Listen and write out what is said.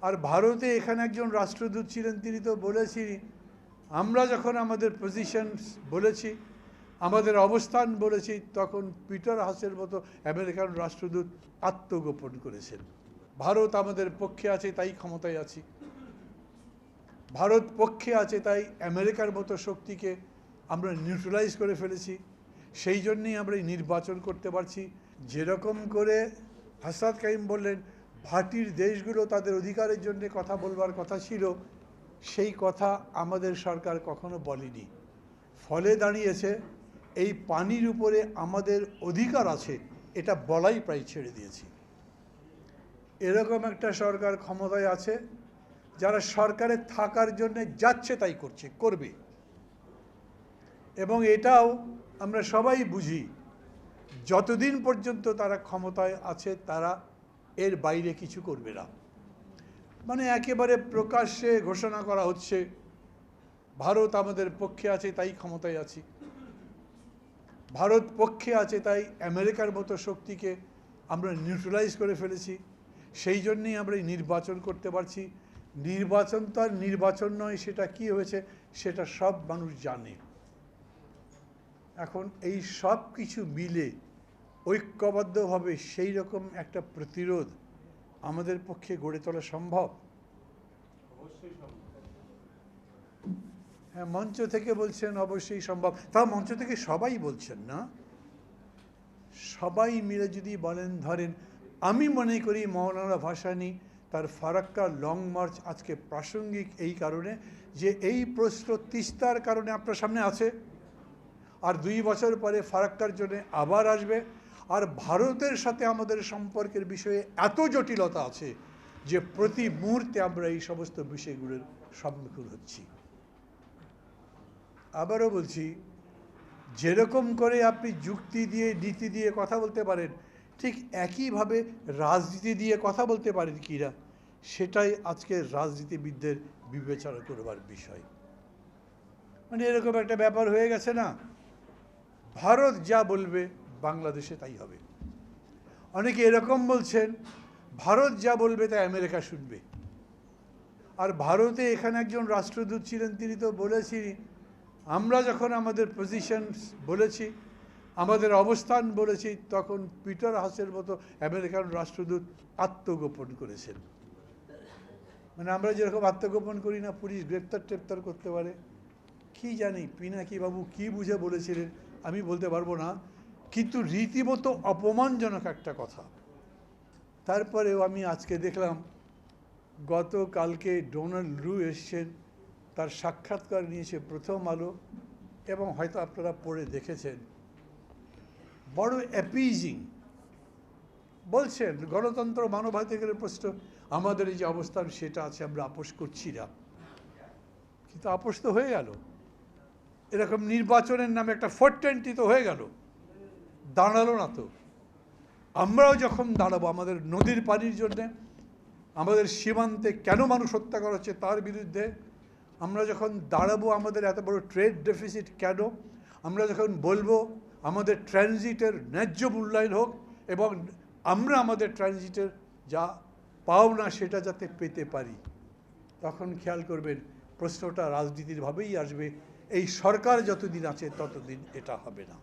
আর ভারতে এখানে একজন রাষ্ট্রদূত ছিলেন, তিনি তো বলেছি, আমরা যখন আমাদের পজিশন বলেছি, আমাদের অবস্থান বলেছি, তখন পিটার হাসের মতো আমেরিকান রাষ্ট্রদূত আত্মগোপন করেছেন। ভারত আমাদের পক্ষে আছে তাই ক্ষমতায় আছি, ভারত পক্ষে আছে তাই আমেরিকার মতো শক্তিকে আমরা নিউট্রালাইজ করে ফেলেছি, সেই জন্যই আমরা নির্বাচন করতে পারছি। যেরকম করে হাসরাত কাইম বললেন ভাটির দেশগুলো তাদের অধিকারের জন্য কথা বলবার কথা ছিল, সেই কথা আমাদের সরকার কখনো বলেনি। ফলে দাঁড়িয়েছে এই পানির উপরে আমাদের অধিকার আছে এটা বলাই প্রায় ছেড়ে দিয়েছি। এরকম একটা সরকার ক্ষমতায় আছে যারা সরকারে থাকার জন্য যাচ্ছে তাই করবে, এবং এটাও আমরা সবাই বুঝি যতদিন পর্যন্ত তারা ক্ষমতায় আছে তারা এর বাইরে কিছু করবে না। মানে একেবারে প্রকাশ্যে ঘোষণা করা হচ্ছে ভারত আমাদের পক্ষে আছে তাই ক্ষমতায় আছি, ভারত পক্ষে আছে তাই আমেরিকার মতো শক্তিকে আমরা নিউট্রালাইজ করে ফেলেছি, সেই জন্যই আমরা নির্বাচন করতে পারছি। নির্বাচন তো আর নির্বাচন নয়, সেটা কি হয়েছে সেটা সব মানুষ জানে। এখন এই সব কিছু মিলে ঐক্যবদ্ধভাবে সেই রকম একটা প্রতিরোধ আমাদের পক্ষে গড়ে তোলা সম্ভব? হ্যাঁ, মঞ্চ থেকে বলছেন অবশ্যই সম্ভব, তা মঞ্চ থেকে সবাই বলছেন না, সবাই মিলে যদি বলেন, ধরেন আমি মনে করি মৌলানা ভাসানী তার ফারাক্কা লং মার্চ আজকে প্রাসঙ্গিক এই কারণে যে এই প্রশ্ন তিস্তার কারণে আপনার সামনে আছে, আর 2 বছর পরে ফারাক্কার জন্য আবার আসবে, আর ভারতের সাথে আমাদের সম্পর্কের বিষয়ে এত জটিলতা আছে যে প্রতি মুহূর্তে আমরা এই সমস্ত বিষয়গুলোর সম্মুখীন হচ্ছি। আবারও বলছি, যেরকম করে আপনি যুক্তি দিয়ে নীতি দিয়ে কথা বলতে পারেন, ঠিক একইভাবে রাজনীতি দিয়ে কথা বলতে পারেন কিনা, সেটাই আজকে রাজনীতিবিদদের বিবেচনা করবার বিষয়। মানে এরকম একটা ব্যাপার হয়ে গেছে না, ভারত যা বলবে বাংলাদেশে তাই হবে। অনেকে এরকম বলছেন ভারত যা বলবে তাই আমেরিকা শুনবে। আর ভারতে এখানে একজন রাষ্ট্রদূত ছিলেন, তিনি তো বলেছি, আমরা যখন আমাদের পজিশন বলেছি, আমাদের অবস্থান বলেছি, তখন পিটার হাসের মতো আমেরিকান রাষ্ট্রদূত আত্মগোপন করেছেন। মানে আমরা যেরকম আত্মগোপন করি না, পুলিশ গ্রেপ্তার করতে পারে, কি জানি পিনাকি বাবু কি বুঝে বলেছিলেন আমি বলতে পারবো না, কিন্তু রীতিমতো অপমানজনক একটা কথা। তারপরেও আমি আজকে দেখলাম গতকালকে ডোনাল্ড রু এসছেন, তার সাক্ষাৎকার নিয়েছে প্রথম আলো, এবং হয়তো আপনারা পড়ে দেখেছেন, বড় অ্যাপিজিং বলছেন গণতন্ত্র মানবাধিকারের প্রশ্ন, আমাদের এই যে অবস্থান সেটা আছে, আমরা আপোষ করছি না। কিন্তু আপোষ তো হয়ে গেল, এরকম নির্বাচনের নামে একটা 420 তো হয়ে গেল, দাঁড়ালো না তো। আমরাও যখন দাঁড়াবো আমাদের নদীর পানির জন্যে, আমাদের সীমান্তে কেন মানুষ হত্যা করা হচ্ছে তার বিরুদ্ধে, আমরা যখন দাঁড়াবো আমাদের এত বড় ট্রেড ডেফিসিট কেন, আমরা যখন বলবো আমাদের ট্রানজিটের ন্যায্য মূল্যায়ন হোক এবং আমরা আমাদের ট্রানজিটের যা পাওনা সেটা যাতে পেতে পারি, তখন খেয়াল করবেন প্রশ্নটা রাজনীতির ভাবেই আসবে। এই সরকার যতদিন আছে ততদিন এটা হবে না।